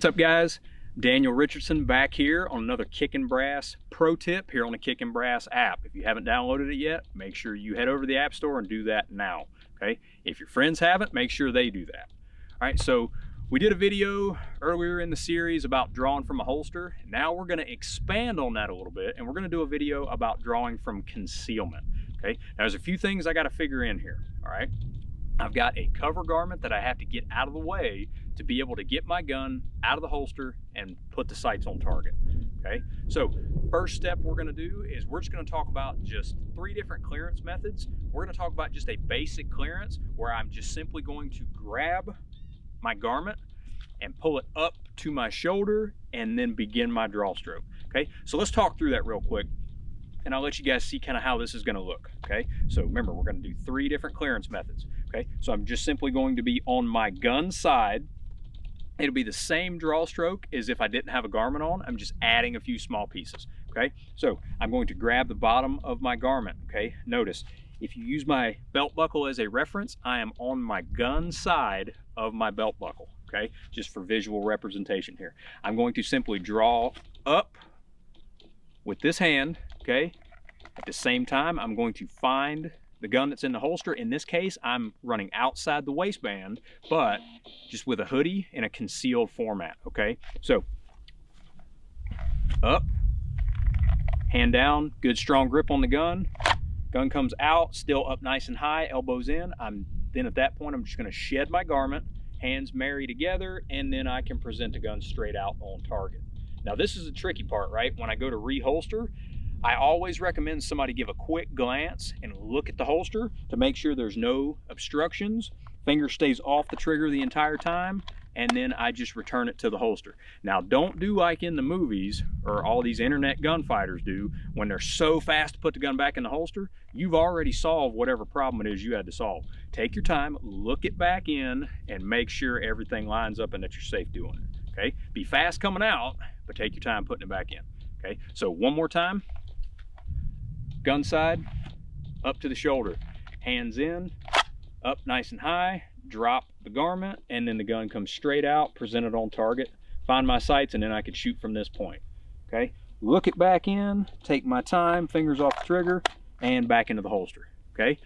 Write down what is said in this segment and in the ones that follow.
What's up, guys? Daniel Richardson back here on another Kickin Brass pro tip here on the Kickin Brass app. If you haven't downloaded it yet, make sure you head over to the App Store and do that now, okay? If your friends haven't, make sure they do that. All right, so we did a video earlier in the series about drawing from a holster. Now we're gonna expand on that a little bit, and we're gonna do a video about drawing from concealment, okay? Now there's a few things I gotta figure in here, all right? I've got a cover garment that I have to get out of the way to be able to get my gun out of the holster and put the sights on target, okay? So first step we're gonna do is we're just gonna talk about just 3 different clearance methods. We're gonna talk about just a basic clearance where I'm just simply going to grab my garment and pull it up to my shoulder and then begin my draw stroke, okay? So let's talk through that real quick, and I'll let you guys see kind of how this is gonna look, okay? So remember, we're gonna do 3 different clearance methods, okay? So I'm just simply going to be on my gun side. It'll be the same draw stroke as if I didn't have a garment on. I'm just adding a few small pieces, okay? So I'm going to grab the bottom of my garment, okay? Notice, if you use my belt buckle as a reference, I am on my gun side of my belt buckle, okay? Just for visual representation here. I'm going to simply draw up with this hand, okay? At the same time, I'm going to find the gun that's in the holster. In this case, I'm running outside the waistband, but just with a hoodie in a concealed format, okay? So, up, hand down, good strong grip on the gun. Gun comes out, still up nice and high, elbows in. Then at that point, I'm just gonna shed my garment, hands marry together, and then I can present the gun straight out on target. Now this is the tricky part, right? When I go to reholster, I always recommend somebody give a quick glance and look at the holster to make sure there's no obstructions. Finger stays off the trigger the entire time, and then I just return it to the holster. Now don't do like in the movies or all these internet gunfighters do when they're so fast to put the gun back in the holster. You've already solved whatever problem it is you had to solve. Take your time, look it back in, and make sure everything lines up and that you're safe doing it, okay? Be fast coming out, but take your time putting it back in, okay? So one more time. Gun side, up to the shoulder, hands in, up nice and high, drop the garment, and then the gun comes straight out, present it on target, find my sights, and then I can shoot from this point, okay? Look it back in, take my time, fingers off the trigger, and back into the holster, okay?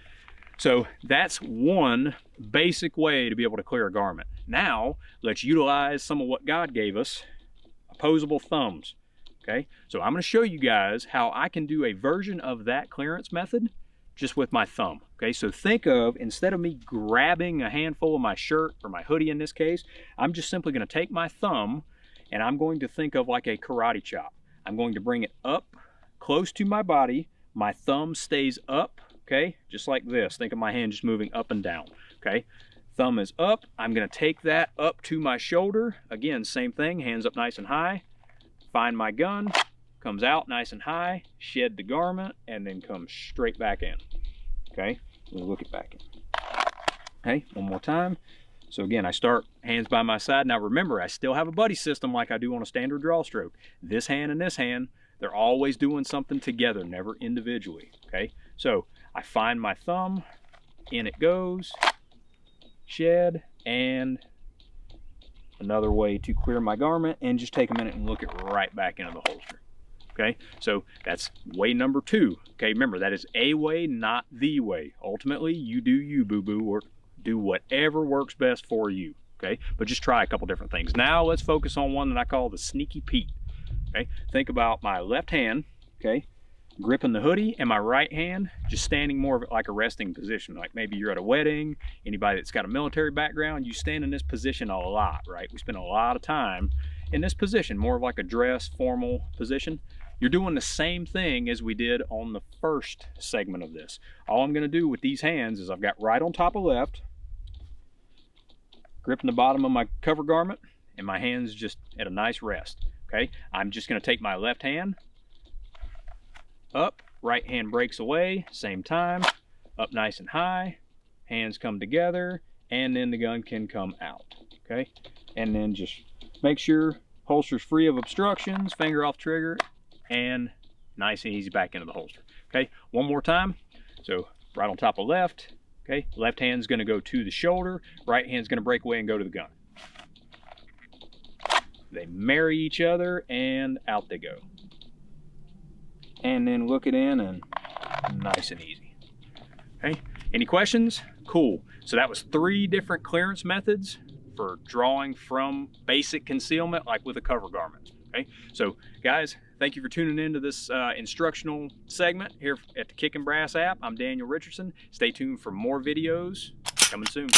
So that's one basic way to be able to clear a garment. Now, let's utilize some of what God gave us, opposable thumbs. Okay, so I'm going to show you guys how I can do a version of that clearance method just with my thumb. Okay, so think of, instead of me grabbing a handful of my shirt or my hoodie in this case, I'm just simply going to take my thumb and I'm going to think of like a karate chop. I'm going to bring it up close to my body. My thumb stays up, okay, just like this. Think of my hand just moving up and down, okay? Thumb is up. I'm going to take that up to my shoulder. Again, same thing, hands up nice and high. Find my gun, comes out nice and high, shed the garment, and then comes straight back in, okay? We'll look it back in. Okay, one more time. So again, I start hands by my side. Now remember, I still have a buddy system like I do on a standard draw stroke. This hand and this hand, they're always doing something together, never individually, okay? So I find my thumb, in it goes, shed, and another way to clear my garment, and just take a minute and look it right back into the holster, okay? So that's way number 2, okay? Remember, that is a way, not the way. Ultimately, you do you, boo-boo, or do whatever works best for you, okay? But just try a couple different things. Now let's focus on one that I call the sneaky Pete, okay? Think about my left hand, okay, gripping the hoodie, and my right hand just standing more of it like a resting position. Like maybe you're at a wedding, anybody that's got a military background, you stand in this position a lot, right? We spend a lot of time in this position, more of like a dress, formal position. You're doing the same thing as we did on the first segment of this. All I'm gonna do with these hands is I've got right on top of left, gripping the bottom of my cover garment, and my hand's just at a nice rest, okay? I'm just gonna take my left hand, up, right hand breaks away, same time, up nice and high, hands come together, and then the gun can come out, okay? And then just make sure holster's free of obstructions, finger off trigger, and nice and easy back into the holster, okay? One more time. So right on top of left, okay? Left hand's gonna go to the shoulder, right hand's gonna break away and go to the gun. They marry each other and out they go. And then look it in and nice and easy. Okay, any questions? Cool. So that was 3 different clearance methods for drawing from basic concealment, like with a cover garment. Okay, so guys, thank you for tuning into this instructional segment here at the Kickin Brass app. I'm Daniel Richardson. Stay tuned for more videos coming soon.